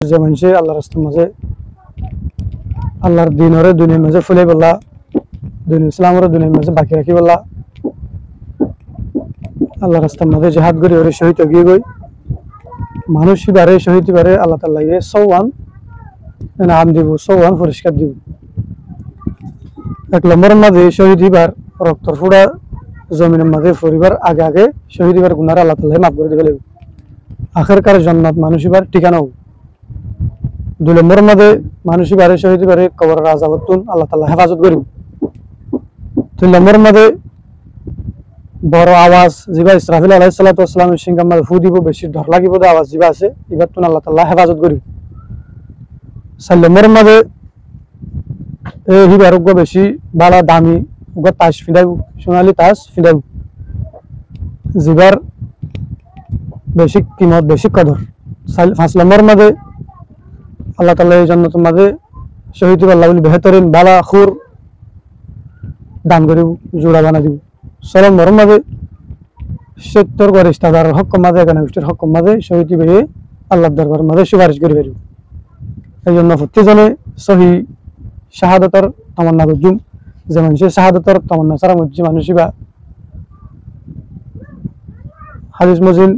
যে মানুষে আল্লাহ রাস্তার মাঝে আল্লাহর দিনরে দুনিয়ার মাঝে ফুলে বললা দিন ইসলামের দুনিয়ার মাঝে বাকি রাখি বললা আল্লাহ রাস্তার মাঝে জিহাদ করি ওরে শহীদ গিয়ে গই মানুষ বারে শহীদ বারে আল্লাহ তাআলা ইয়ে সওয়ান নাম দিব সওয়ান পুরস্কার দিব। এক নম্বরের মাঝে শহীদ হিবার রক্তর ফুড়া জমিনের মাঝে পরিবার আগে আগে শহীদ হিবার গুনার আল্লাহ তাআলা মাফ করে দিবে আখেরকার জান্নাত মানুষ হিবার ঠিকানাও। দুই নম্বরের মাঝে মানুষ বারে শহীদ বারে কবরের আযাবতুন আল্লাহ তাআলা হেফাজত করিব। তিন নম্বরের মাঝে বড় আওয়াজ জিবা ইসরাফিল আলাইহিস সালাতু ওয়াস সালামের সিংহার মাঝে ফু দিব বেশি ধর লাগিব দে আওয়াজ জিবা আছে ইবাতুন আল্লাহ তাআলা হেফাজত করিব। চার নম্বরের মাঝে এই হিবার বেশি বালা দামি তাস ফিদাইব সোনালি তাস ফিদাইব জিবার বেশি কিমত বেশি কদর। পাঁচ নম্বরের মাঝে আল্লাহ তাআলা এই জান্নাতের মাঝে শহীদ আল্লাহ বলি বেহতরিন বালা খুর দান করিব জোড়া বানা দিব। ছয় নম্বরের মাঝে সত্তর গরিষ্ঠাদার হক মাঝে এখানে গোষ্ঠীর হক মাঝে শহীদ বেয়ে আল্লাহর দরবারের মাঝে সুপারিশ করে পারিব। এই জন্য প্রত্যেকজনে সহি শাহাদাতের তামান্না করজুম যে মানুষের শাহাদাতের তামান্না ছাড়া মানুষই বা হাদিস মজিল